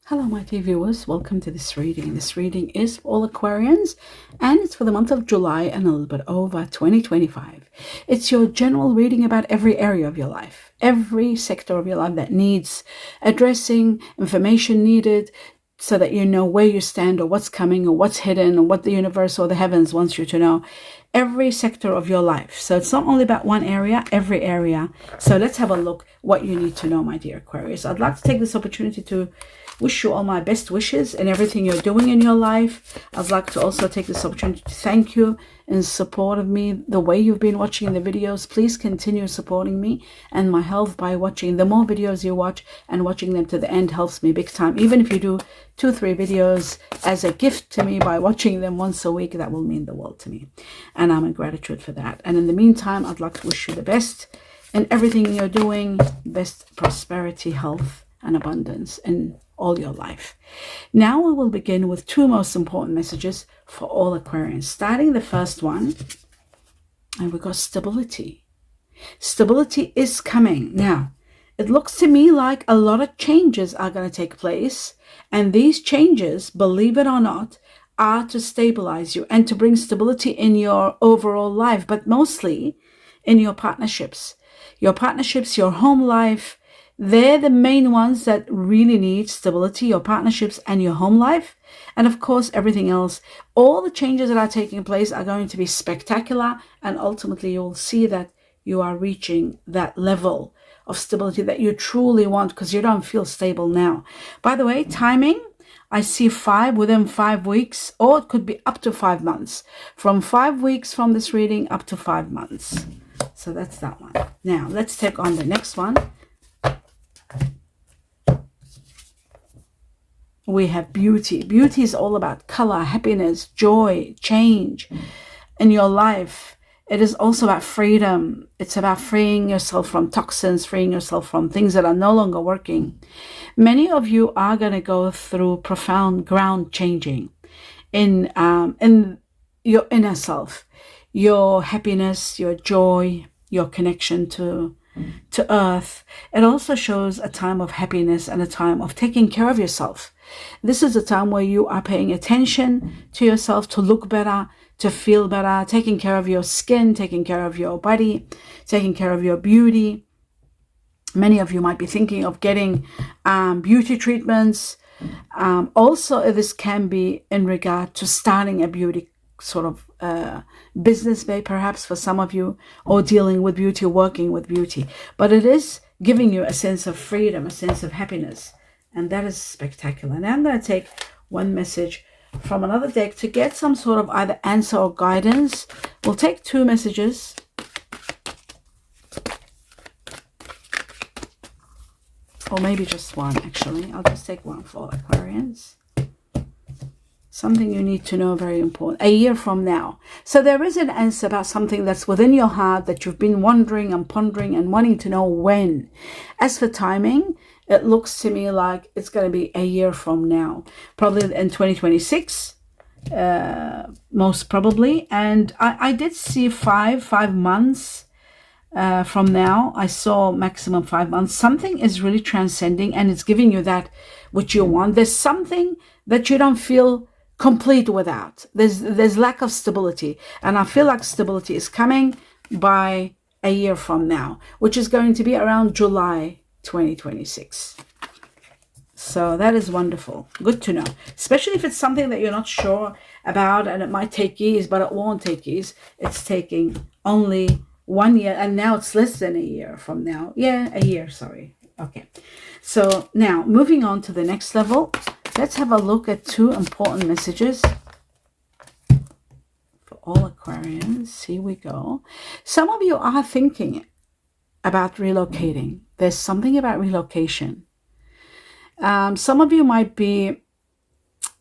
Hello, my dear viewers. Welcome to this reading. This reading is for all Aquarians and it's for the month of July and a little bit over 2025. It's your general reading about every area of your life, every sector of your life that needs addressing, information needed, so that you know where you stand or what's coming or what's hidden or what the universe or the heavens wants you to know. Every sector of your life. So it's not only about one area, every area. So let's have a look what you need to know, my dear Aquarius. I'd like to take this opportunity to wish you all my best wishes in everything you're doing in your life. I'd like to also take this opportunity to thank you in support of me, the way you've been watching the videos. Please continue supporting me and my health by watching. The more videos you watch and watching them to the end helps me big time. Even if you do 2-3 videos as a gift to me by watching them once a week, that will mean the world to me. And I'm in gratitude for that. And in the meantime, I'd like to wish you the best in everything you're doing, best prosperity, health, and abundance in all your life. Now we will begin with two most important messages for all Aquarians. Starting the first one, and we got stability. Stability is coming. Now, it looks to me like a lot of changes are going to take place, and these changes, believe it or not, are to stabilize you and to bring stability in your overall life, but mostly in your partnerships. Your partnerships, your home life, they're the main ones that really need stability, your partnerships and your home life. And of course, everything else. All the changes that are taking place are going to be spectacular. And ultimately, you'll see that you are reaching that level of stability that you truly want because you don't feel stable now. By the way, timing, I see within 5 weeks, or it could be up to 5 months. From 5 weeks from this reading up to 5 months. So that's that one. Now, let's take on the next one. We have beauty. Beauty is all about color, happiness, joy, change in your life. It is also about freedom. It's about freeing yourself from toxins, freeing yourself from things that are no longer working. Many of you are going to go through profound ground changing in your inner self, your happiness, your joy, your connection to earth. It also shows a time of happiness and a time of taking care of yourself. This is a time where you are paying attention to yourself to look better, to feel better, taking care of your skin, taking care of your body, taking care of your beauty. Many of you might be thinking of getting beauty treatments. Also, this can be in regard to starting a beauty sort of business, perhaps for some of you, or dealing with beauty, working with beauty. But it is giving you a sense of freedom, a sense of happiness. And that is spectacular. Now I'm going to take one message from another deck to get some sort of either answer or guidance. We'll take 2 messages. Or maybe just one, actually. I'll just take one for Aquarians. Something you need to know, very important. A year from now. So there is an answer about something that's within your heart that you've been wondering and pondering and wanting to know when. As for timing, it looks to me like it's going to be a year from now. Probably in 2026, most probably. And I did see 5 months from now. I saw maximum 5 months. Something is really transcending and it's giving you that which you want. There's something that you don't feel complete without. There's lack of stability, and I feel like stability is coming by a year from now, which is going to be around July 2026. So that is wonderful. Good to know, especially if it's something that you're not sure about and it might take years, but it won't take years. It's taking only 1 year, and now it's less than a year from now. Yeah, a year, sorry. Okay, so now moving on to the next level. Let's have a look at 2 important messages for all Aquarians. Here we go. Some of you are thinking about relocating. There's something about relocation. Some of you might be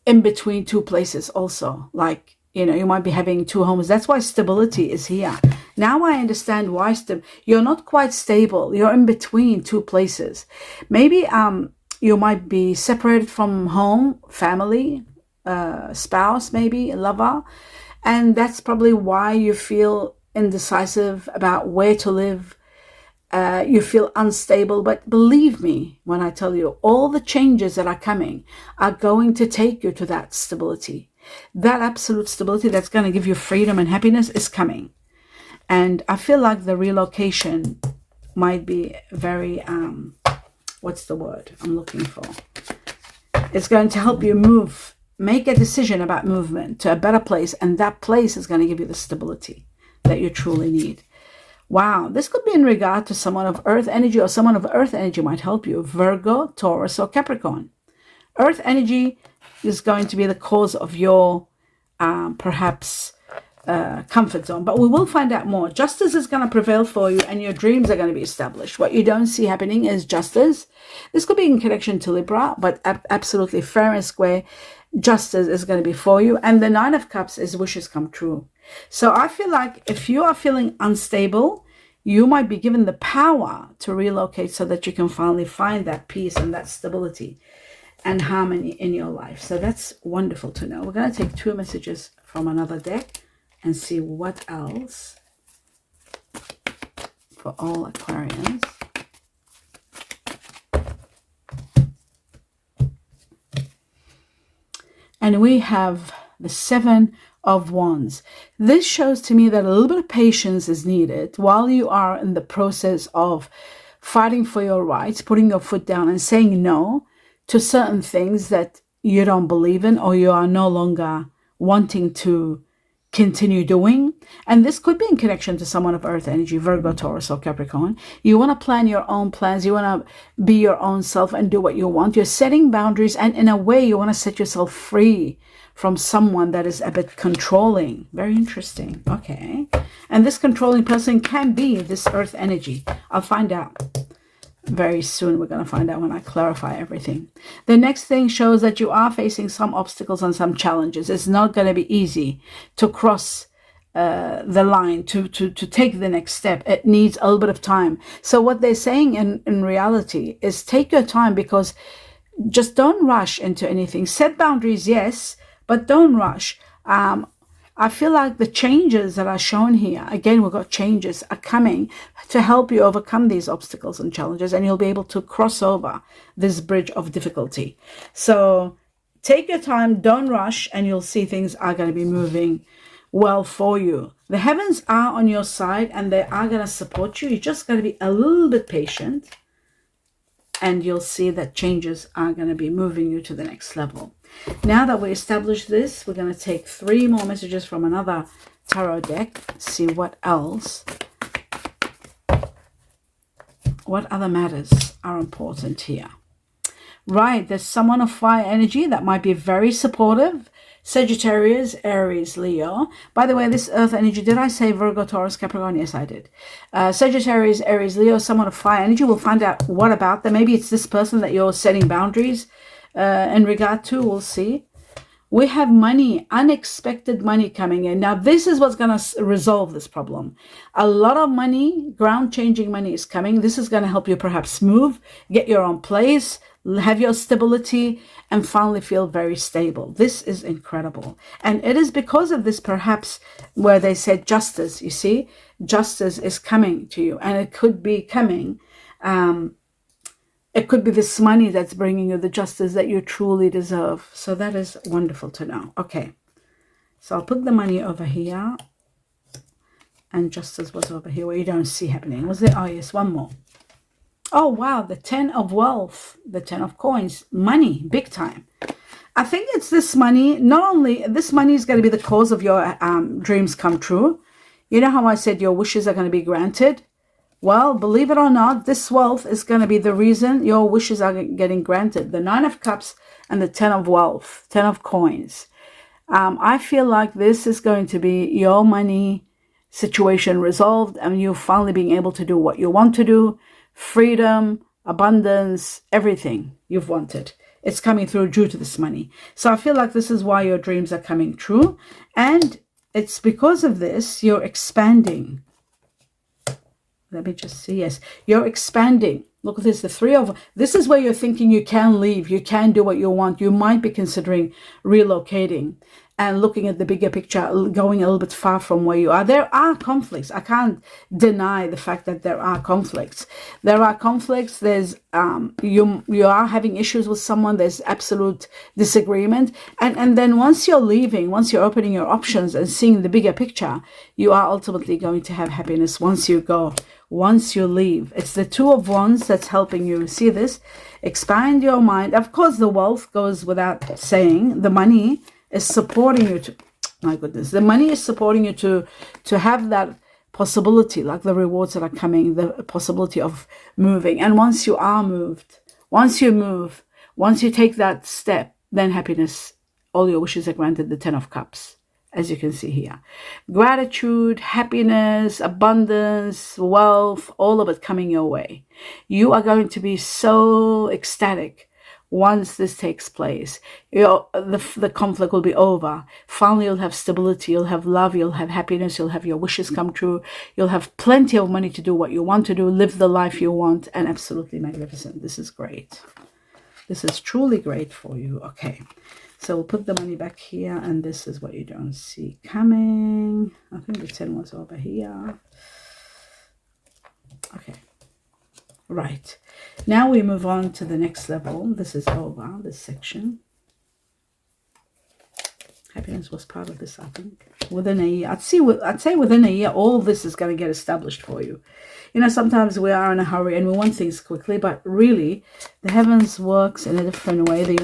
in between 2 places also. Like, you might be having 2 homes. That's why stability is here. Now I understand why you're not quite stable. You're in between 2 places. Maybe you might be separated from home, family, spouse, maybe a lover. And that's probably why you feel indecisive about where to live. You feel unstable, but believe me when I tell you, all the changes that are coming are going to take you to that stability. That absolute stability that's going to give you freedom and happiness is coming. And I feel like the relocation might be very, what's the word I'm looking for? It's going to help you move, make a decision about movement to a better place. And that place is going to give you the stability that you truly need. Wow, this could be in regard to someone of earth energy, or someone of earth energy might help you. Virgo, Taurus, or Capricorn. Earth energy is going to be the cause of your perhaps comfort zone, but we will find out more. Justice is going to prevail for you, and your dreams are going to be established. What you don't see happening is justice. This could be in connection to Libra, but absolutely fair and square. Justice is going to be for you, and the Nine of Cups is wishes come true. So I feel like if you are feeling unstable, you might be given the power to relocate so that you can finally find that peace and that stability and harmony in your life. So that's wonderful to know. We're going to take 2 messages from another deck and see what else for all Aquarians. And we have the 7 of Wands. This shows to me that a little bit of patience is needed while you are in the process of fighting for your rights, putting your foot down and saying no to certain things that you don't believe in, or you are no longer wanting to continue doing. And this could be in connection to someone of earth energy, Virgo, Taurus, or Capricorn. You want to plan your own plans. You want to be your own self and do what you want. You're setting boundaries, and in a way you want to set yourself free from someone that is a bit controlling. Very interesting. Okay. And this controlling person can be this earth energy. I'll find out very soon. We're going to find out when I clarify everything. The next thing shows that you are facing some obstacles and some challenges. It's not going to be easy to cross the line, to take the next step. It needs a little bit of time. So what they're saying in reality is take your time, because just don't rush into anything. Set boundaries, yes, but don't rush. I feel like the changes that are shown here, again, we've got changes are coming to help you overcome these obstacles and challenges, and you'll be able to cross over this bridge of difficulty. So take your time, don't rush, and you'll see things are going to be moving well for you. The heavens are on your side, and they are going to support you. You just got to be a little bit patient, and you'll see that changes are going to be moving you to the next level. Now that we established this, we're going to take 3 more messages from another tarot deck. See what else, what other matters are important here. Right, there's someone of fire energy that might be very supportive. Sagittarius, Aries, Leo. By the way, this earth energy, did I say Virgo, Taurus, Capricorn? Yes, I did. Sagittarius, Aries, Leo, someone of fire energy. We'll find out what about them. Maybe it's this person that you're setting boundaries in regard to. We'll see. We have money, unexpected money coming in. Now, this is what's going to resolve this problem. A lot of money, ground-changing money is coming. This is going to help you perhaps move, get your own place, have your stability, and finally feel very stable. This is incredible. And it is because of this, perhaps, where they said justice. You see, justice is coming to you, and it could be coming. It could be this money that's bringing you the justice that you truly deserve. So that is wonderful to know. Okay, so I'll put the money over here, and justice was over here where you don't see happening. Was there? Oh, yes, one more. Oh, wow, the 10 of wealth, the 10 of coins, money, big time. I think it's this money. Not only, this money is going to be the cause of your dreams come true. You know how I said your wishes are going to be granted? Well, believe it or not, this wealth is going to be the reason your wishes are getting granted. The 9 of Cups and the 10 of wealth, 10 of coins. I feel like this is going to be your money situation resolved, and you finally being able to do what you want to do. Freedom, abundance, everything you've wanted. It's coming through due to this money. So I feel like this is why your dreams are coming true. And it's because of this, you're expanding. Let me just see. Yes, you're expanding. Look at this, the 3 of... This is where you're thinking you can leave. You can do what you want. You might be considering relocating. and looking at the bigger picture, going a little bit far from where you are. There are conflicts. I can't deny the fact that there are conflicts. There are conflicts. There's you are having issues with someone. There's absolute disagreement. And then once you're leaving, once you're opening your options and seeing the bigger picture, you are ultimately going to have happiness once you go, once you leave. It's the Two of Wands that's helping you. See this? Expand your mind. Of course, the wealth goes without saying. The money is supporting you to, my goodness, the money is supporting you to have that possibility, like the rewards that are coming, the possibility of moving. And once you are moved, once you move, once you take that step, then happiness, all your wishes are granted, the 10 of Cups, as you can see here. Gratitude, happiness, abundance, wealth, all of it coming your way. You are going to be so ecstatic once this takes place. The conflict will be over. Finally, you'll have stability, you'll have love, you'll have happiness, you'll have your wishes come true, you'll have plenty of money to do what you want to do, live the life you want, and absolutely magnificent. This is great. This is truly great for you. Okay, so we'll put the money back here, and this is what you don't see coming. I think the 10 was over here. Okay. Right. Now we move on to the next level. This is over, this section. Happiness was part of this, I think. Within a year. I'd say within a year, all of this is going to get established for you. You know, sometimes we are in a hurry and we want things quickly, but really, the heavens works in a different way. The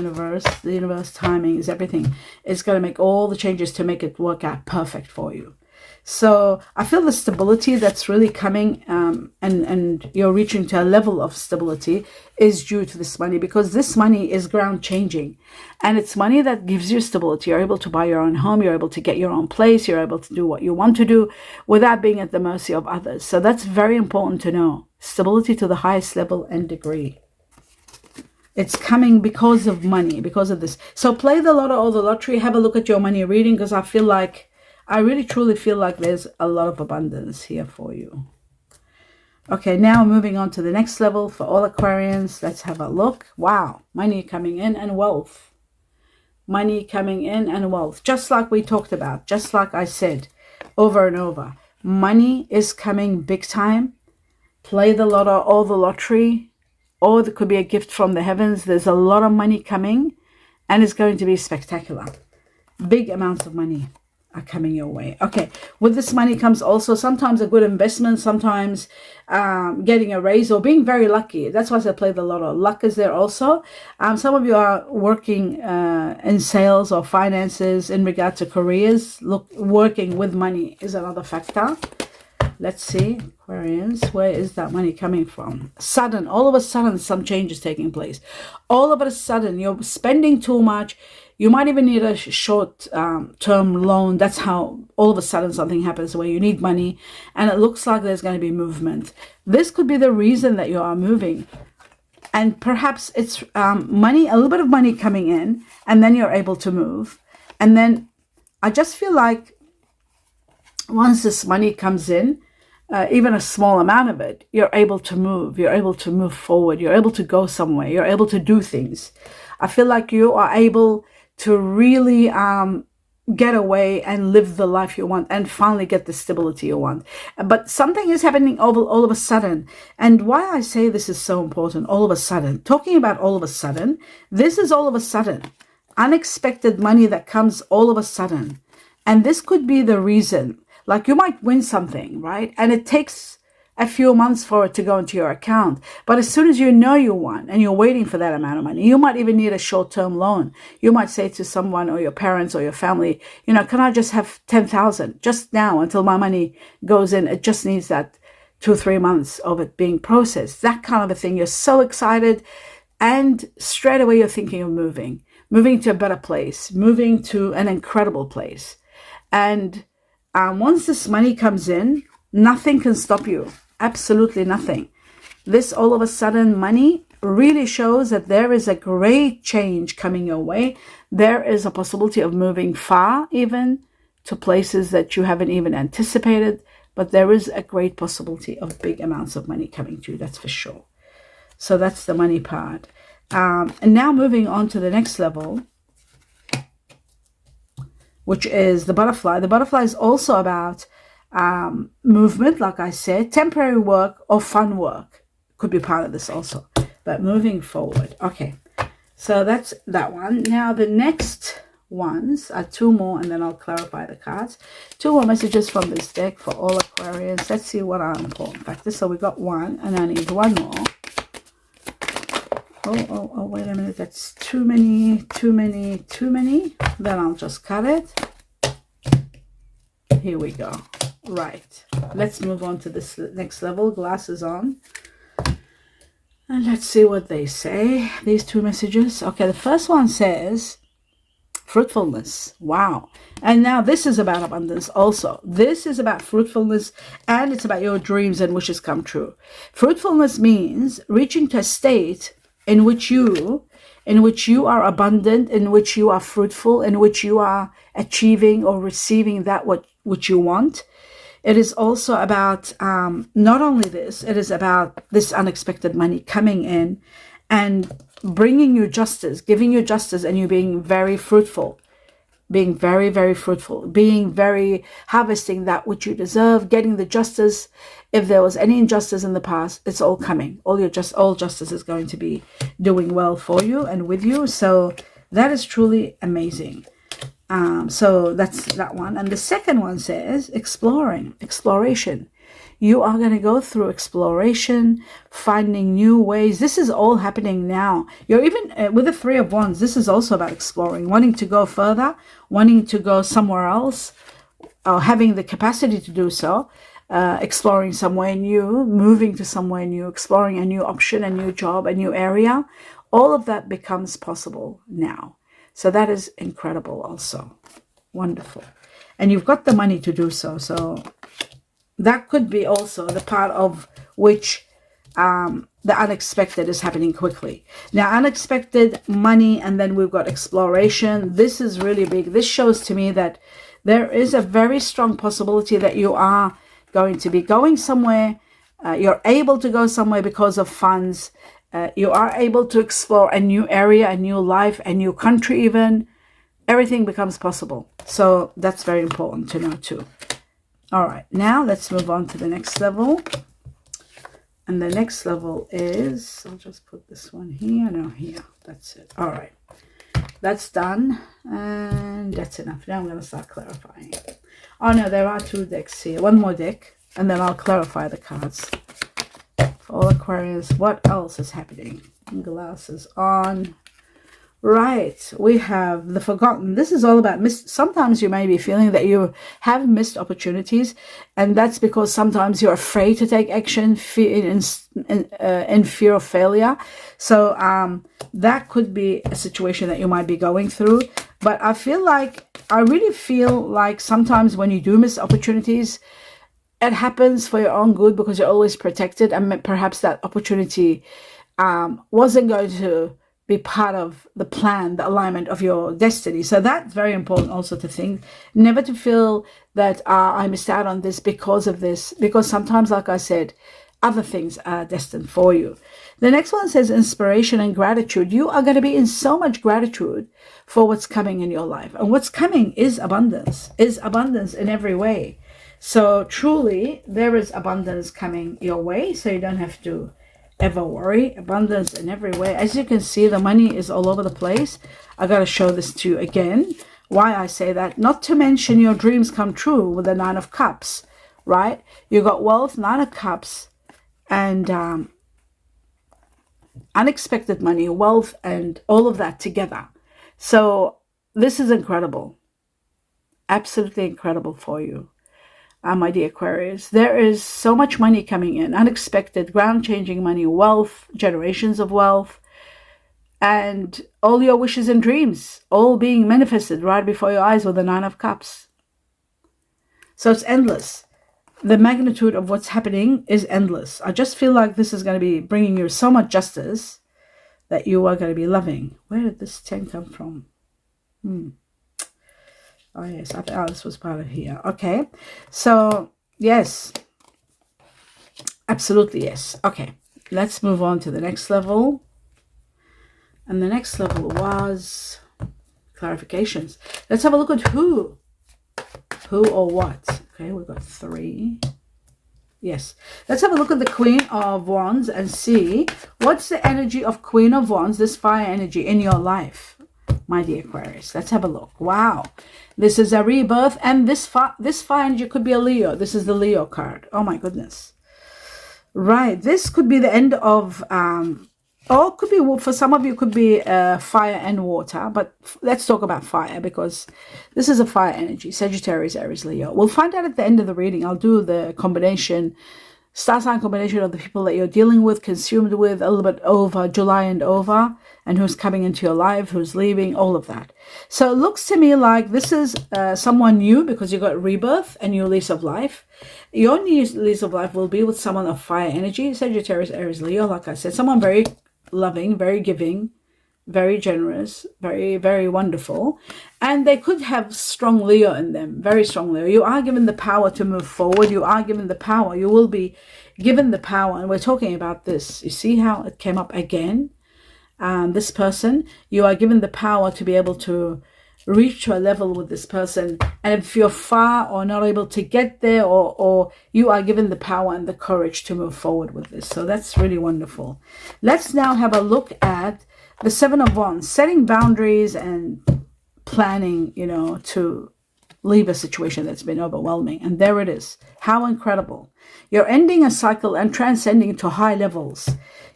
universe timing is everything. It's going to make all the changes to make it work out perfect for you. So I feel the stability that's really coming, and you're reaching to a level of stability is due to this money, because this money is ground changing, and it's money that gives you stability. You're able to buy your own home. You're able to get your own place. You're able to do what you want to do without being at the mercy of others. So that's very important to know. Stability to the highest level and degree. It's coming because of money, because of this. So play the lotto or the lottery. Have a look at your money reading, because I really truly feel like there's a lot of abundance here for you. Okay, now moving on to the next level for all Aquarians. Let's have a look. Wow, money coming in and wealth. Money coming in and wealth. Just like we talked about, just like I said over and over. Money is coming big time. Play the lotto or the lottery, or there could be a gift from the heavens. There's a lot of money coming, and it's going to be spectacular. Big amounts of money are coming your way. Okay, with this money comes also sometimes a good investment, sometimes getting a raise or being very lucky. That's why I play the lotto. Luck is there also. Some of you are working in sales or finances in regard to careers. Look, working with money is another factor. Let's see, Aquarians, where is that money coming from? Sudden, all of a sudden, some change is taking place. All of a sudden, you're spending too much. You might even need a short-term loan. That's how all of a sudden something happens where you need money, and it looks like there's going to be movement. This could be the reason that you are moving. And perhaps it's money, a little bit of money coming in, and then you're able to move. And then I just feel like once this money comes in, even a small amount of it, you're able to move. You're able to move forward. You're able to go somewhere. You're able to do things. I feel like you are able to really get away and live the life you want and finally get the stability you want. But something is happening all of a sudden. And why I say this is so important, all of a sudden, talking about all of a sudden, this is all of a sudden. Unexpected money that comes all of a sudden. And this could be the reason. Like you might win something, right? And it takes a few months for it to go into your account. But as soon as you know you won and you're waiting for that amount of money, you might even need a short-term loan. You might say to someone or your parents or your family, you know, can I just have 10,000 just now until my money goes in? It just needs that 2-3 months of it being processed. That kind of a thing. You're so excited, and straight away you're thinking of moving to a better place, moving to an incredible place. And once this money comes in, nothing can stop you. Absolutely nothing. This all of a sudden money really shows that there is a great change coming your way. There is a possibility of moving far, even to places that you haven't even anticipated. But there is a great possibility of big amounts of money coming to you, that's for sure. So that's the money part. And now moving on to the next level. which is the butterfly. The butterfly is also about movement, like I said, temporary work or fun work could be part of this also, but moving forward. Okay, so that's that one. Now the next ones are two more, and then I'll clarify the cards. Two more messages from this deck for all Aquarians. Let's see what are important factors. So we got one, and I need one more. Oh, wait a minute. That's too many. Then I'll just cut it. Here we go. Right. Let's move on to this next level. Glasses on. And let's see what they say. These two messages. Okay, the first one says fruitfulness. Wow. And now this is about abundance also. This is about fruitfulness, and it's about your dreams and wishes come true. Fruitfulness means reaching to a state in which you are abundant, in which you are fruitful, in which you are achieving or receiving that which you want. It is also about not only this, it is about this unexpected money coming in and bringing you justice, giving you justice, and you being very fruitful, being very, very fruitful, being very harvesting that which you deserve, getting the justice. If there was any injustice in the past, it's all coming. All justice is going to be doing well for you and with you. So that is truly amazing. So that's that one. And the second one says exploration. You are going to go through exploration, finding new ways. This is all happening now. You're even with the Three of Wands. This is also about exploring, wanting to go further, wanting to go somewhere else, or having the capacity to do so, exploring somewhere new, moving to somewhere new, exploring a new option, a new job, a new area. All of that becomes possible now. So that is incredible also. Wonderful. And you've got the money to do so. So that could be also the part of which the unexpected is happening quickly. Now, unexpected money, and then we've got exploration. This is really big. This shows to me that there is a very strong possibility that you are going to be going somewhere. You're able to go somewhere because of funds. You are able to explore a new area, a new life, a new country even. Everything becomes possible. So that's very important to know too. All right, now let's move on to the next level. And the next level is, I'll just put this one here. No, here. That's it. All right. That's done. And that's enough. Now I'm going to start clarifying. Oh, no, there are two decks here. One more deck. And then I'll clarify the cards. For all Aquarius, what else is happening? Glasses on. Right, we have the forgotten. This is all about sometimes you may be feeling that you have missed opportunities, and that's because sometimes you're afraid to take action in fear of failure. So that could be a situation that you might be going through. But I really feel like sometimes when you do miss opportunities, it happens for your own good because you're always protected, and perhaps that opportunity wasn't going to be part of the plan, the alignment of your destiny. So that's very important also to think, never to feel that I missed out on this because of this, because sometimes, like I said, other things are destined for you. The next one says inspiration and gratitude. You are going to be in so much gratitude for what's coming in your life. And what's coming is abundance in every way. So truly, there is abundance coming your way, so you don't have to ever worry. Abundance in every way. As you can see, the money is all over the place. I got to show this to you again. Why I say that. Not to mention your dreams come true with the Nine of Cups, right? You got wealth, Nine of Cups, and unexpected money, wealth, and all of that together. So this is incredible. Absolutely incredible for you. My dear Aquarius, there is so much money coming in, unexpected, ground-changing money, wealth, generations of wealth, and all your wishes and dreams, all being manifested right before your eyes with the Nine of Cups. So it's endless. The magnitude of what's happening is endless. I just feel like this is going to be bringing you so much justice that you are going to be loving. Where did this 10 come from? Oh, yes, I thought this was part of here. Okay, so, yes. Absolutely, yes. Okay, let's move on to the next level. And the next level was clarifications. Let's have a look at who or what. Okay, we've got 3. Yes. Let's have a look at the Queen of Wands and see what's the energy of Queen of Wands, this fire energy in your life, my dear Aquarius. Let's have a look. Wow. This is a rebirth, and this fire energy could be a Leo. This is the Leo card. Oh my goodness. Right. This could be the end of or it could be, for some of you, could be fire and water. But let's talk about fire, because this is a fire energy. Sagittarius, Aries, Leo. We'll find out at the end of the reading. I'll do the combination, star sign combination of the people that you're dealing with, consumed with, a little bit over, July and over, and who's coming into your life, who's leaving, all of that. So it looks to me like this is someone new, because you got rebirth and new lease of life. Your new lease of life will be with someone of fire energy, Sagittarius, Aries, Leo. Like I said, someone very loving, very giving, very generous, very, very wonderful. And they could have strong Leo in them, very strong Leo. You are given the power to move forward. You are given the power. You will be given the power. And we're talking about this. You see how it came up again? This person, you are given the power to be able to reach to a level with this person. And if you're far or not able to get there, or you are given the power and the courage to move forward with this. So that's really wonderful. Let's now have a look at the 7 of Wands, setting boundaries and planning, to leave a situation that's been overwhelming. And there it is. How incredible. You're ending a cycle and transcending to high levels.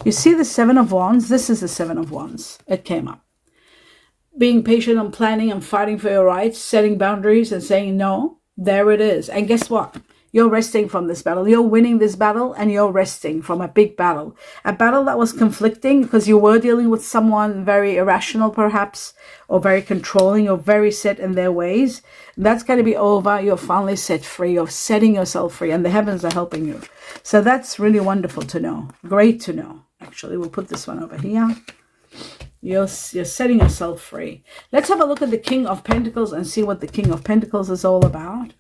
You see the 7 of Wands? This is the 7 of Wands. It came up. Being patient and planning and fighting for your rights, setting boundaries and saying no. There it is. And guess what? You're resting from this battle. You're winning this battle, and you're resting from a big battle. A battle that was conflicting because you were dealing with someone very irrational perhaps, or very controlling, or very set in their ways. That's going to be over. You're finally set free. You're setting yourself free, and the heavens are helping you. So that's really wonderful to know. Great to know. Actually, we'll put this one over here. You're setting yourself free. Let's have a look at the King of Pentacles and see what the King of Pentacles is all about.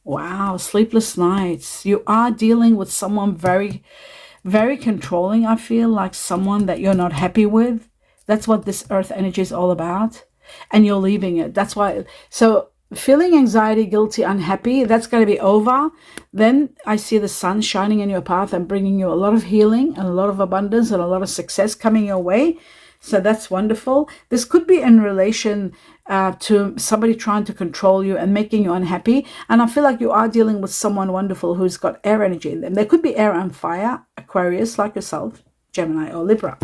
Wow, sleepless nights. You are dealing with someone very, very controlling, I feel, like someone that you're not happy with. That's what this earth energy is all about. And you're leaving it. That's why. So feeling anxiety, guilty, unhappy, that's going to be over. Then I see the sun shining in your path and bringing you a lot of healing and a lot of abundance and a lot of success coming your way. So that's wonderful. This could be in relation to somebody trying to control you and making you unhappy. And I feel like you are dealing with someone wonderful who's got air energy in them. There could be air and fire, Aquarius, like yourself, Gemini or Libra.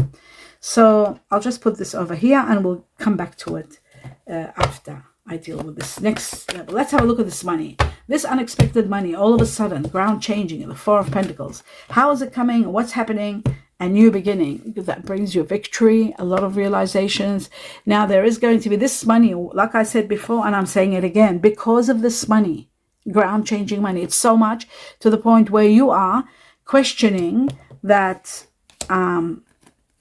So I'll just put this over here and we'll come back to it after I deal with this next level. Let's have a look at this money. This unexpected money, all of a sudden, ground changing, the 4 of Pentacles. How is it coming? What's happening? A new beginning that brings you victory, a lot of realizations. Now there is going to be this money, like I said before, and I'm saying it again, because of this money, ground changing money. It's so much to the point where you are questioning that,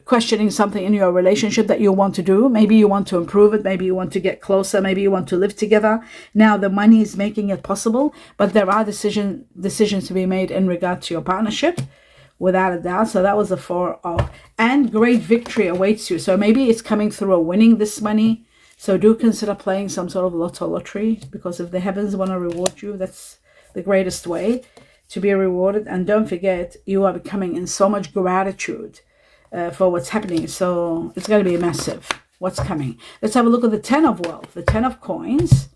questioning something in your relationship that you want to do. Maybe you want to improve it. Maybe you want to get closer. Maybe you want to live together. Now the money is making it possible, but there are decisions to be made in regard to your partnership. Without a doubt. So that was the 4 of, and great victory awaits you. So maybe it's coming through a winning this money. So do consider playing some sort of lottery, because if the heavens want to reward you, that's the greatest way to be rewarded. And don't forget, you are becoming in so much gratitude for what's happening. So it's going to be massive. What's coming? Let's have a look at the 10 of wealth, the 10 of coins.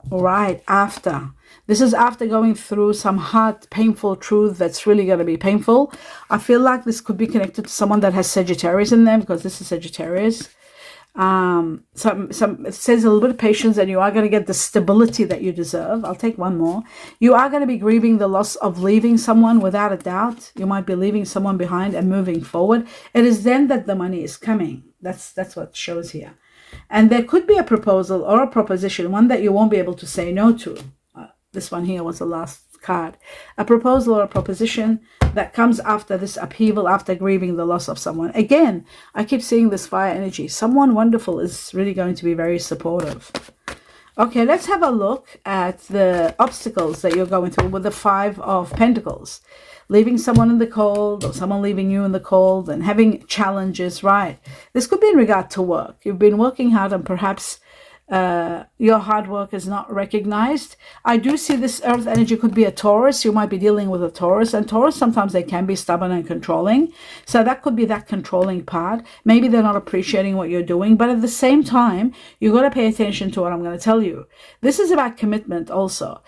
Right after. This is after going through some hard, painful truth that's really going to be painful. I feel like this could be connected to someone that has Sagittarius in them, because this is Sagittarius. It says a little bit of patience, and you are going to get the stability that you deserve. I'll take one more. You are going to be grieving the loss of leaving someone, without a doubt. You might be leaving someone behind and moving forward. It is then that the money is coming. That's what shows here. And there could be a proposal or a proposition, one that you won't be able to say no to. This one here was the last card. A proposal or a proposition that comes after this upheaval, after grieving the loss of someone. Again, I keep seeing this fire energy. Someone wonderful is really going to be very supportive. Okay, let's have a look at the obstacles that you're going through with the Five of Pentacles. Leaving someone in the cold, or someone leaving you in the cold, and having challenges, right? This could be in regard to work. You've been working hard and perhaps your hard work is not recognized. I do see this earth energy could be a Taurus. You might be dealing with a Taurus, and Taurus, sometimes they can be stubborn and controlling. So that could be that controlling part. Maybe they're not appreciating what you're doing, but at the same time, you got to pay attention to what I'm going to tell you. This is about commitment also.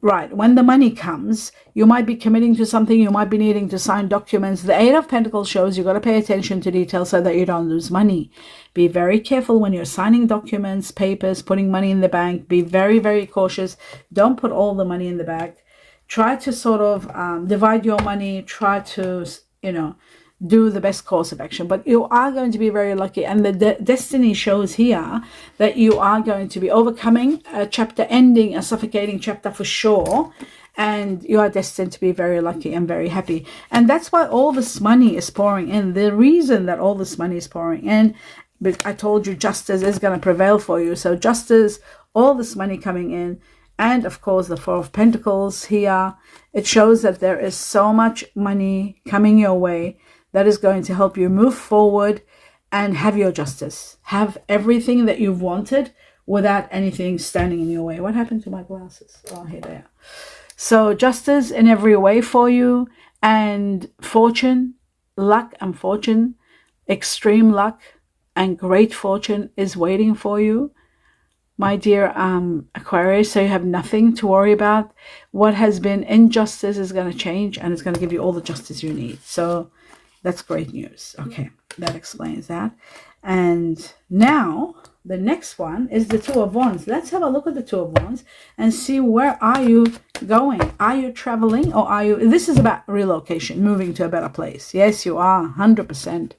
Right, when the money comes, you might be committing to something, you might be needing to sign documents. The Eight of Pentacles shows you got to pay attention to details so that you don't lose money. Be very careful when you're signing documents, papers, putting money in the bank. Be very, very cautious. Don't put all the money in the bank. Try to sort of divide your money. Try to, do the best course of action. But you are going to be very lucky. And the destiny shows here that you are going to be overcoming a chapter, ending a suffocating chapter for sure. And you are destined to be very lucky and very happy. And that's why all this money is pouring in. The reason that all this money is pouring in, I told you justice is going to prevail for you. So justice, all this money coming in, and of course the Four of Pentacles here, it shows that there is so much money coming your way that is going to help you move forward and have your justice. Have everything that you've wanted without anything standing in your way. What happened to my glasses? Oh, here they are. So justice in every way for you, and fortune, luck and fortune, extreme luck and great fortune is waiting for you, my dear Aquarius. So you have nothing to worry about. What has been injustice is going to change, and it's going to give you all the justice you need. So that's great news. Okay, that explains that. And now the next one is the Two of Wands. Let's have a look at the Two of Wands and see, where are you going? Are you traveling, or are you... This is about relocation, moving to a better place. Yes, you are, 100%.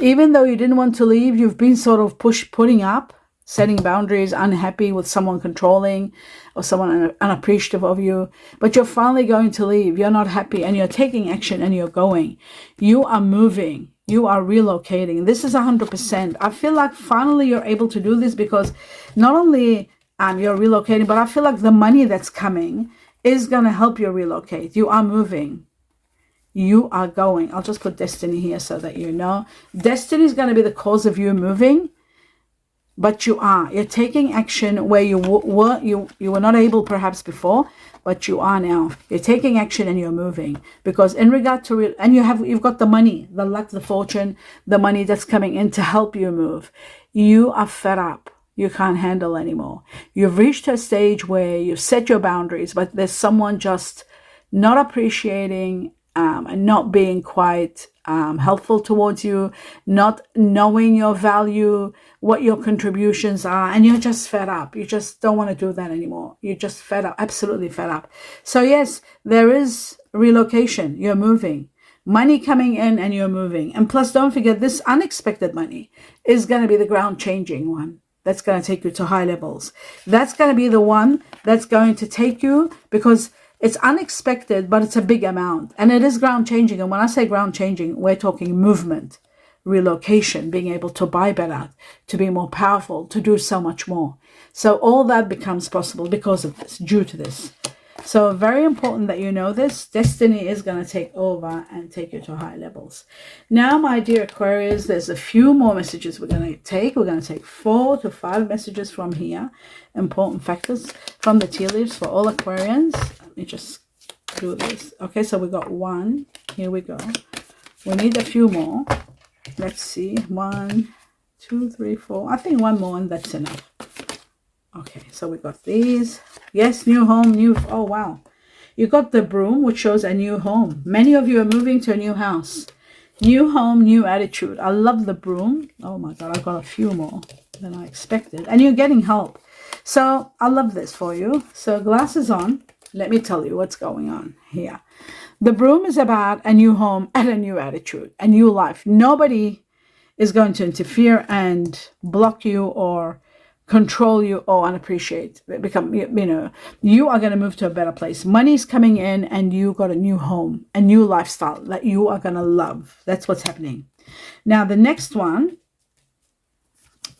Even though you didn't want to leave, you've been sort of putting up, setting boundaries, unhappy with someone controlling or someone unappreciative of you, but you're finally going to leave. You're not happy, and you're taking action, and you're going. You are moving. You are relocating. This is 100%. I feel like finally you're able to do this, because not only you're relocating, but I feel like the money that's coming is going to help you relocate. You are moving. You are going. I'll just put destiny here so that you know. Destiny is going to be the cause of you moving. But you're taking action where you were not able perhaps before, but you are now. You're taking action and you're moving, because in regard to and you've got the money, the luck, the fortune, the money that's coming in to help you move. You are fed up. You can't handle anymore. You've reached a stage where you've set your boundaries, but there's someone just not appreciating and not being quite helpful towards you, not knowing your value, what your contributions are, and you're just fed up. You just don't want to do that anymore. You're just fed up, absolutely fed up. So yes, there is relocation. You're moving. Money coming in and you're moving. And plus, don't forget, this unexpected money is going to be the ground changing one. That's going to take you to high levels. That's going to be the one that's going to take you, because it's unexpected, but it's a big amount. And it is ground changing. And when I say ground changing, we're talking movement, relocation, being able to buy better, to be more powerful, to do so much more. So all that becomes possible because of this, due to this. So very important that you know this. Destiny is going to take over and take you to high levels. Now, my dear Aquarius, there's a few more messages we're going to take. We're going to take 4 to 5 messages from here. Important factors from the tea leaves for all Aquarians. Let me just do this. Okay, so we got 1. Here we go. We need a few more. Let's see. 1, 2, 3, 4. I think 1 more and that's enough. Okay, so we got these. Yes, new home, oh wow. You got the broom, which shows a new home. Many of you are moving to a new house. New home, new attitude. I love the broom. Oh my God, I got a few more than I expected. And you're getting help. So I love this for you. So glasses on. Let me tell you what's going on here. The broom is about a new home and a new attitude, a new life. Nobody is going to interfere and block you or control you or unappreciate. You are going to move to a better place. Money's coming in and you got a new home, a new lifestyle that you are going to love. That's what's happening. Now, the next one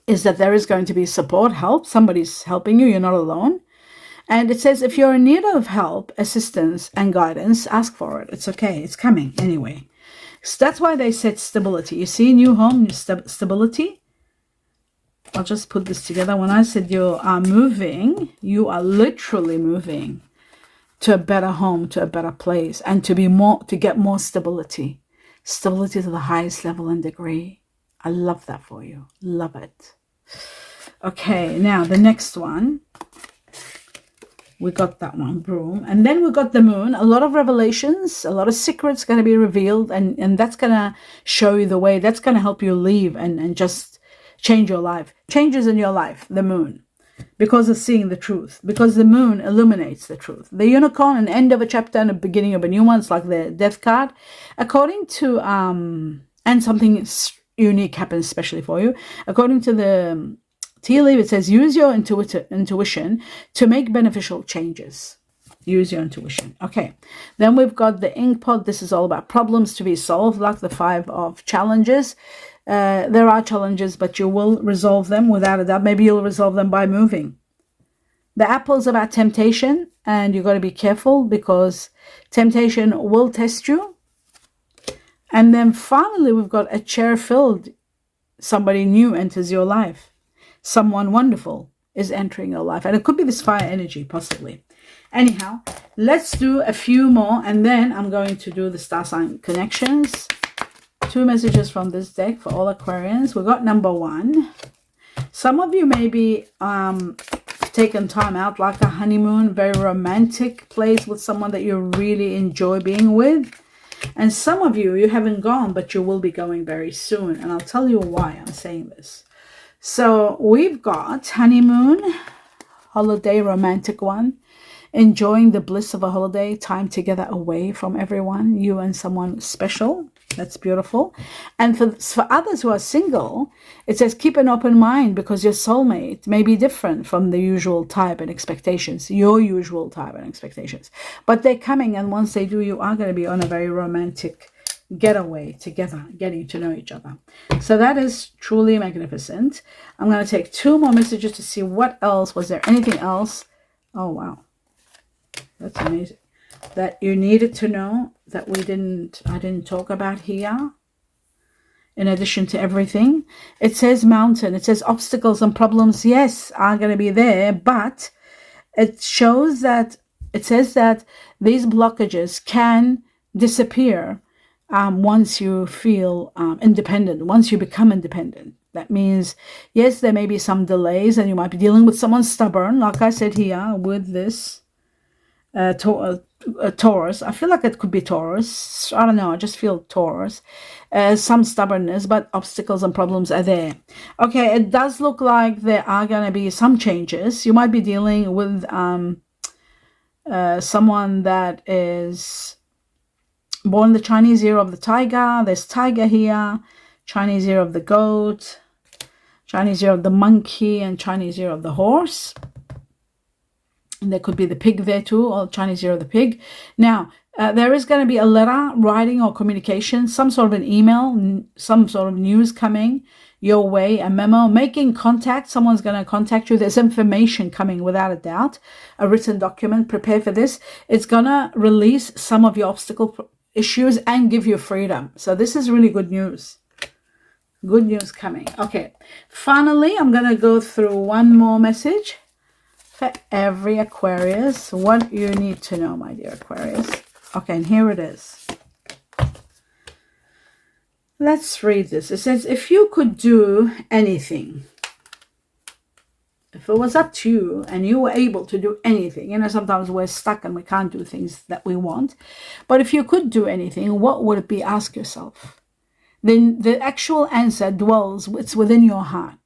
is that there is going to be support, help. Somebody's helping you. You're not alone. And it says if you're in need of help, assistance, and guidance, ask for it. It's okay. It's coming anyway. So that's why they said stability. You see, new home, new stability. I'll just put this together. When I said you are moving, you are literally moving to a better home, to a better place, and to get more stability. Stability to the highest level and degree. I love that for you. Love it. Okay, now the next one. We got that one, broom. And then we got the moon. A lot of revelations, a lot of secrets going to be revealed. And that's going to show you the way. That's going to help you leave and just change your life. Changes in your life, the moon. Because of seeing the truth. Because the moon illuminates the truth. The unicorn, an end of a chapter and a beginning of a new one. It's like the death card. According to, and something unique happens especially for you. According to the tea leaf, it says, use your intuition to make beneficial changes. Use your intuition. Okay. Then we've got the ink pot. This is all about problems to be solved, like the 5 of challenges. There are challenges, but you will resolve them without a doubt. Maybe you'll resolve them by moving. The apple's about temptation, and you've got to be careful because temptation will test you. And then finally, we've got a chair filled. Somebody new enters your life. Someone wonderful is entering your life. And it could be this fire energy, possibly. Anyhow, let's do a few more. And then I'm going to do the star sign connections. 2 messages from this deck for all Aquarians. We got number 1. Some of you maybe taken time out, like a honeymoon, very romantic place with someone that you really enjoy being with. And some of you haven't gone, but you will be going very soon. And I'll tell you why I'm saying this. So we've got honeymoon, holiday, romantic one, enjoying the bliss of a holiday, time together away from everyone, you and someone special. That's beautiful. And for others who are single, it says keep an open mind because your soulmate may be different from the usual type and expectations, your usual type and expectations. But they're coming, and once they do, you are going to be on a very romantic getaway together, getting to know each other. So that is truly magnificent. I'm going to take 2 more messages to see what else. Was there anything else? Oh, wow. That's amazing. That you needed to know that I didn't talk about here. In addition to everything, it says mountain. It says obstacles and problems, yes, are going to be there, but it shows that it says that these blockages can disappear once you feel independent, once you become independent. That means, yes, there may be some delays and you might be dealing with someone stubborn, like I said here with this Taurus. I feel like it could be Taurus. I don't know. I just feel Taurus. Some stubbornness, but obstacles and problems are there. Okay, it does look like there are going to be some changes. You might be dealing with someone that is born the Chinese year of the tiger. There's tiger here. Chinese year of the goat. Chinese year of the monkey, and Chinese year of the horse. And there could be the pig there too, or Chinese year of the pig. Now, there is going to be a letter, writing, or communication, some sort of an email, some sort of news coming your way, a memo, making contact. Someone's going to contact you. There's information coming without a doubt, a written document. Prepare for this. It's going to release some of your obstacle issues and give you freedom. So this is really good news. Good news coming. Okay. Finally, I'm going to go through one more message for every Aquarius. What you need to know, my dear Aquarius. Okay, and here it is. Let's read this. It says, if you could do anything, if it was up to you and you were able to do anything, sometimes we're stuck and we can't do things that we want. But if you could do anything, what would it be? Ask yourself. Then the actual answer dwells, it's within your heart.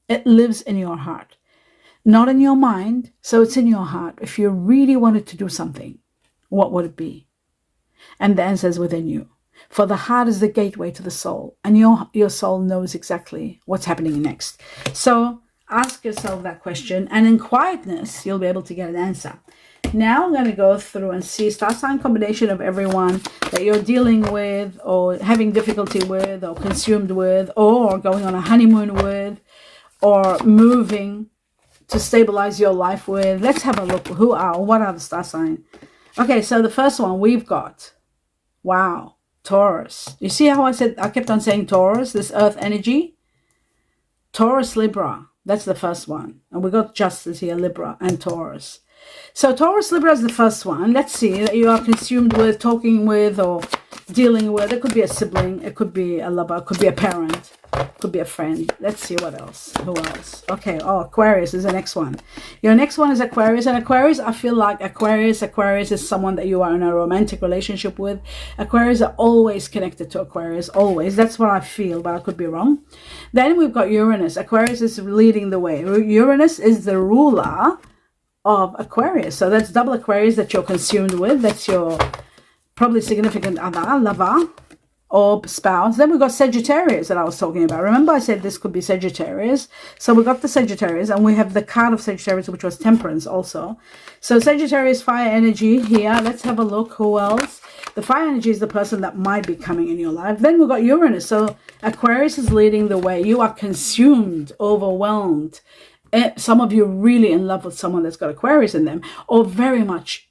It lives in your heart. Not in your mind, so it's in your heart. If you really wanted to do something, what would it be? And the answer is within you. For the heart is the gateway to the soul, and your soul knows exactly what's happening next. So ask yourself that question, and in quietness, you'll be able to get an answer. Now I'm going to go through and see star sign combination of everyone that you're dealing with, or having difficulty with, or consumed with, or going on a honeymoon with, or moving to stabilize your life with. Let's have a look. What are the star sign? Okay, so the first one we've got, wow, Taurus. You see how I kept on saying Taurus, this earth energy? Taurus, Libra, that's the first one. And we got Justice here, Libra and Taurus. So Taurus, Libra is the first one. Let's see that you are consumed with, talking with, or dealing with. It could be a sibling, it could be a lover, it could be a parent, it could be a friend. Let's see what else. Who else? Okay, Aquarius is the next one. Your next one is Aquarius. And Aquarius, I feel like Aquarius is someone that you are in a romantic relationship with. Aquarius are always connected to Aquarius, always. That's what I feel, but I could be wrong. Then we've got Uranus. Aquarius is leading the way. Uranus is the ruler of Aquarius. So that's double Aquarius that you're consumed with. That's your probably significant other, lover, or spouse. Then we've got Sagittarius that I was talking about. Remember I said this could be Sagittarius. So we got the Sagittarius, and we have the card of Sagittarius, which was Temperance also. So Sagittarius, fire energy here. Let's have a look. Who else? The fire energy is the person that might be coming in your life. Then we've got Uranus. So Aquarius is leading the way. You are consumed, overwhelmed. Some of you are really in love with someone that's got Aquarius in them, or very much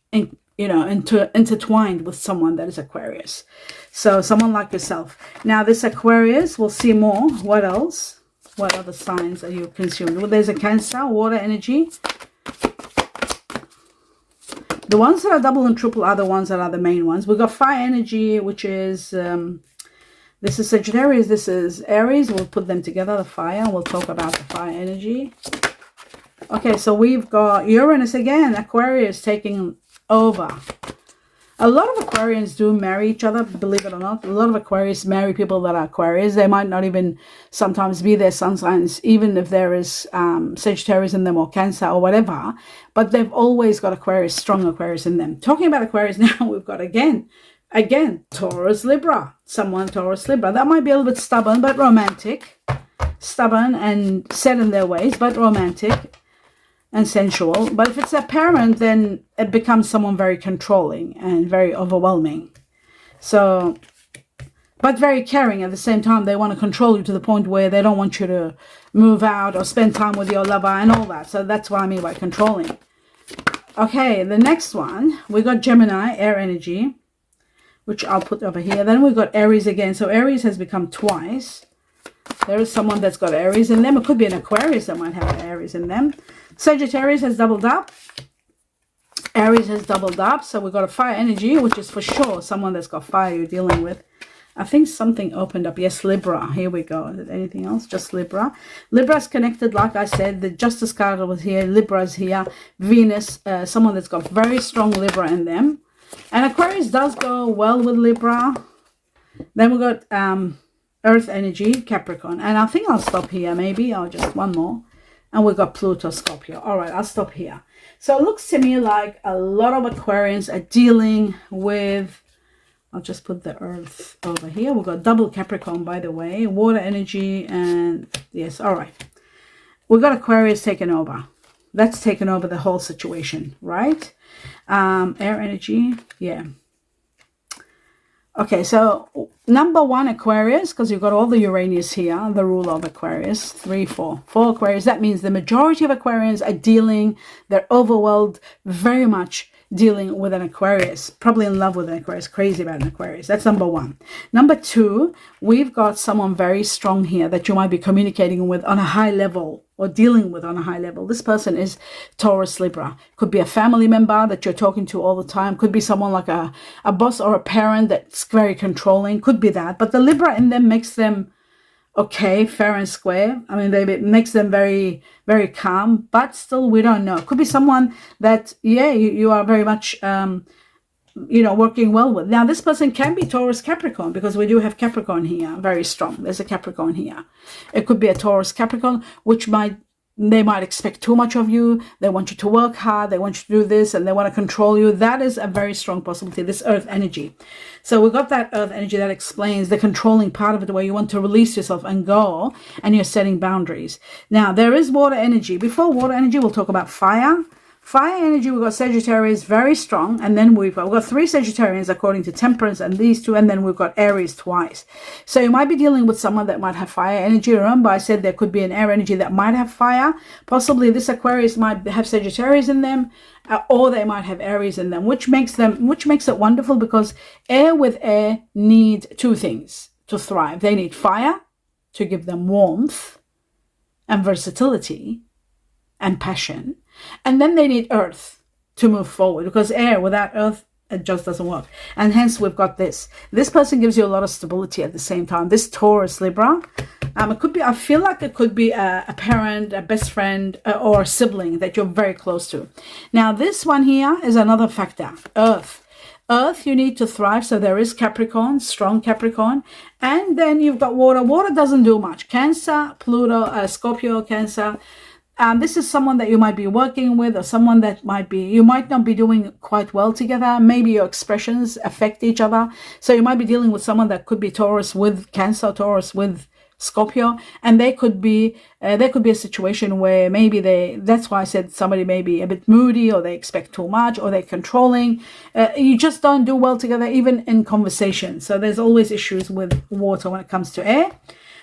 intertwined with someone that is Aquarius. So someone like yourself. Now this Aquarius, we'll see more. What else? What other signs are you consumed? Well, there's a Cancer, water energy. The ones that are double and triple are the ones that are the main ones. We've got fire energy, which is, this is Sagittarius, this is Aries. We'll put them together, the fire. We'll talk about the fire energy. Okay, so we've got Uranus again, Aquarius taking over. A lot of Aquarians do marry each other, believe it or not. A lot of Aquarius marry people that are Aquarius. They might not even sometimes be their sun signs, even if there is Sagittarius in them or Cancer or whatever. But they've always got Aquarius, strong Aquarius in them. Talking about Aquarius now, we've got again, Taurus, Libra. Someone Taurus, Libra. That might be a little bit stubborn, but romantic. Stubborn and set in their ways, but romantic and sensual. But if it's a parent, then it becomes someone very controlling and very overwhelming. So, but very caring at the same time. They want to control you to the point where they don't want you to move out or spend time with your lover and all that. So that's what I mean by controlling. Okay, the next one, we got Gemini, air energy, which I'll put over here. Then we've got Aries again. So Aries has become twice. There is someone that's got Aries in them. It could be an Aquarius that might have Aries in them. Sagittarius has doubled up. Aries has doubled up. So we've got a fire energy, which is for sure someone that's got fire you're dealing with. I think something opened up. Yes, Libra. Here we go. Is it anything else? Just Libra. Libra's connected, like I said. The Justice card was here. Libra's here. Venus, someone that's got very strong Libra in them. And Aquarius does go well with Libra. Then we've got Earth energy, Capricorn. And I think I'll stop here maybe. Or just one more. And we've got Pluto, Scorpio. All right, I'll stop here. So it looks to me like a lot of Aquarians are dealing with, I'll just put the Earth over here. We've got double Capricorn, by the way. Water energy and, yes, all right. We've got Aquarius taking over. That's taken over the whole situation, right? Air energy, yeah. Okay, so number one, Aquarius, because you've got all the Uranus here, the ruler of Aquarius, 3, 4. 4 Aquarius, that means the majority of Aquarians are dealing, they're overwhelmed, very much dealing with an Aquarius, probably in love with an Aquarius, crazy about an Aquarius. That's number one. Number two, we've got someone very strong here that you might be communicating with on a high level or dealing with on a high level. This person is Taurus, Libra. Could be a family member that you're talking to all the time. Could be someone like a boss or a parent that's very controlling. Could be that. But the Libra in them makes them okay, fair and square. I mean, it makes them very, very calm, but still we don't know. Could be someone that, yeah, you are very much, working well with. Now, this person can be Taurus, Capricorn, because we do have Capricorn here, very strong. There's a Capricorn here. It could be a Taurus, Capricorn, which they might expect too much of you. They want you to work hard. They want you to do this and they want to control you. That is a very strong possibility, this Earth energy. So we've got that Earth energy that explains the controlling part of it, where you want to release yourself and go and you're setting boundaries. Now, there is water energy. Before water energy, we'll talk about fire. Fire energy, we've got Sagittarius, very strong. And then we've got 3 Sagittarians according to Temperance and these 2. And then we've got Aries twice. So you might be dealing with someone that might have fire energy. Remember, I said there could be an air energy that might have fire. Possibly this Aquarius might have Sagittarius in them, or they might have Aries in them, which makes it wonderful, because air with air need 2 things to thrive. They need fire to give them warmth and versatility and passion. And then they need earth to move forward, because air without earth, it just doesn't work. And hence we've got this. This person gives you a lot of stability at the same time. This Taurus, Libra, it could be, I feel like it could be a parent, a best friend, or a sibling that you're very close to. Now this one here is another factor, earth. Earth, you need to thrive. So there is Capricorn, strong Capricorn. And then you've got water. Water doesn't do much. Cancer, Pluto, Scorpio, Cancer. This is someone that you might be working with, or someone that you might not be doing quite well together. Maybe your expressions affect each other. So you might be dealing with someone that could be Taurus with Cancer, Taurus with Scorpio, and there could be a situation where maybe that's why I said somebody may be a bit moody, or they expect too much, or they're controlling. You just don't do well together, even in conversation. So there's always issues with water when it comes to air.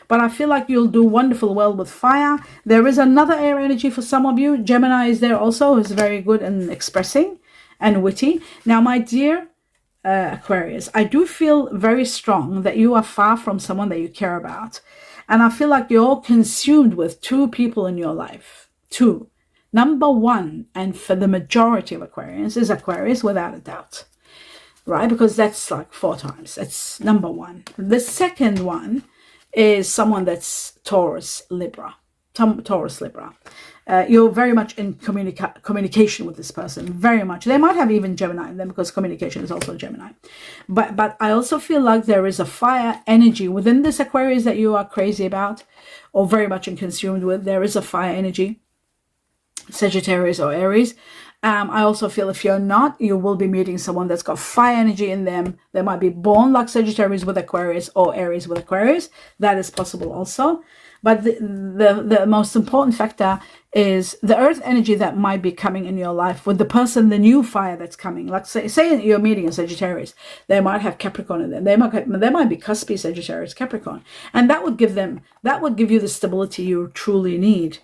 But I feel like you'll do wonderful well with fire. There is another air energy for some of you. Gemini is there also, who's very good in expressing and witty. Now, my dear Aquarius, I do feel very strong that you are far from someone that you care about. And I feel like you're consumed with 2 people in your life. 2. Number 1, and for the majority of Aquarians, is Aquarius without a doubt. Right? Because that's like 4 times. That's number 1. The second one is someone that's Taurus, Libra. Taurus, Libra. You're very much in communication with this person, very much. They might have even Gemini in them, because communication is also Gemini. But I also feel like there is a fire energy within this Aquarius that you are crazy about, or very much consumed with. There is a fire energy, Sagittarius or Aries. I also feel if you're not, you will be meeting someone that's got fire energy in them. They might be born like Sagittarius with Aquarius, or Aries with Aquarius. That is possible also. But the most important factor is the earth energy that might be coming in your life with the person, the new fire that's coming. Like say you're meeting a Sagittarius, they might have Capricorn in them. They might be cuspy Sagittarius, Capricorn, and that would give you the stability you truly need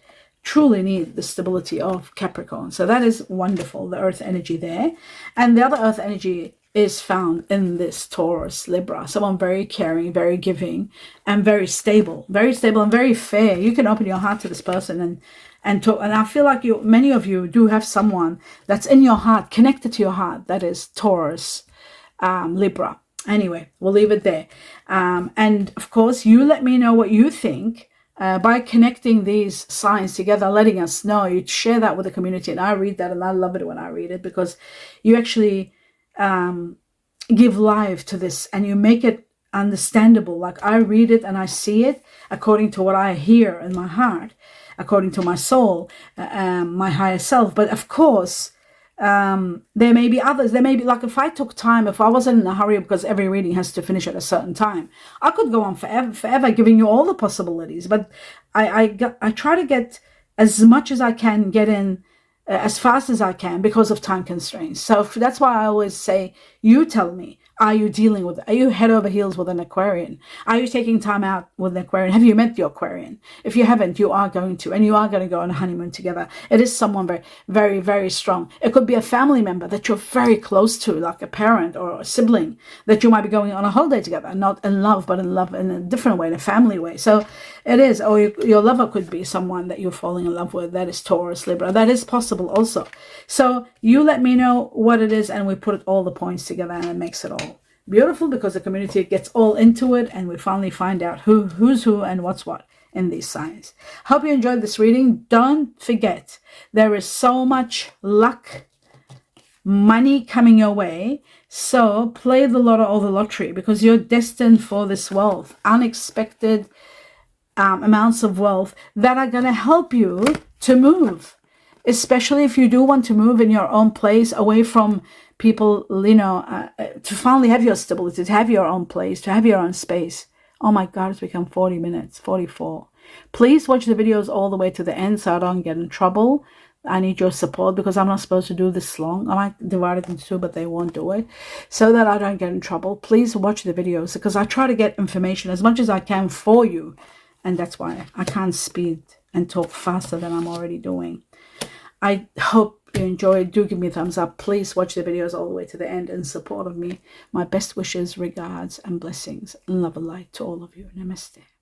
the stability of Capricorn. So that is wonderful, the earth energy there. And the other earth energy is found in this Taurus, Libra, someone very caring, very giving, and very stable and very fair. You can open your heart to this person and talk. And I feel like many of you do have someone that's in your heart, connected to your heart, that is Taurus, Libra. Anyway, we'll leave it there. And of course, you let me know what you think. By connecting these signs together, letting us know, you share that with the community. And I read that, and I love it when I read it, because you actually give life to this, and you make it understandable. Like I read it and I see it according to what I hear in my heart, according to my soul, my higher self. But of course, there may be others. There may be, like, if I took time, if I wasn't in a hurry, because every reading has to finish at a certain time, I could go on forever giving you all the possibilities. But I try to get as much as I can get in as fast as I can, because of time constraints. So that's why I always say, you tell me, are you head over heels with an Aquarian? Are you taking time out with an Aquarian? Have you met your Aquarian? If you haven't, you are going to, and you are going to go on a honeymoon together. It is someone very, very, very strong. It could be a family member that you're very close to, like a parent or a sibling, that you might be going on a holiday together, not in love, but in love in a different way, in a family way. So it is, or your lover could be someone that you're falling in love with, that is Taurus, Libra. That is possible also. So you let me know what it is, and we put all the points together, and it makes it all beautiful, because the community gets all into it, and we finally find out who's who and what's what in these signs. Hope you enjoyed this reading. Don't forget, there is so much luck, money coming your way. So play the lotto or the lottery, because you're destined for this wealth, unexpected amounts of wealth that are going to help you to move, especially if you do want to move in your own place, away from people, to finally have your stability, to have your own place, to have your own space. Oh my God, it's become 40 minutes, 44. Please watch the videos all the way to the end so I don't get in trouble. I need your support, because I'm not supposed to do this long. I might divide it into two, but they won't do it, so that I don't get in trouble. Please watch the videos, because I try to get information as much as I can for you, and that's why I can't speed and talk faster than I'm already doing. I hope you enjoyed. Do give me a thumbs up. Please watch the videos all the way to the end in support of me. My best wishes, regards, and blessings. Love and light to all of you. Namaste.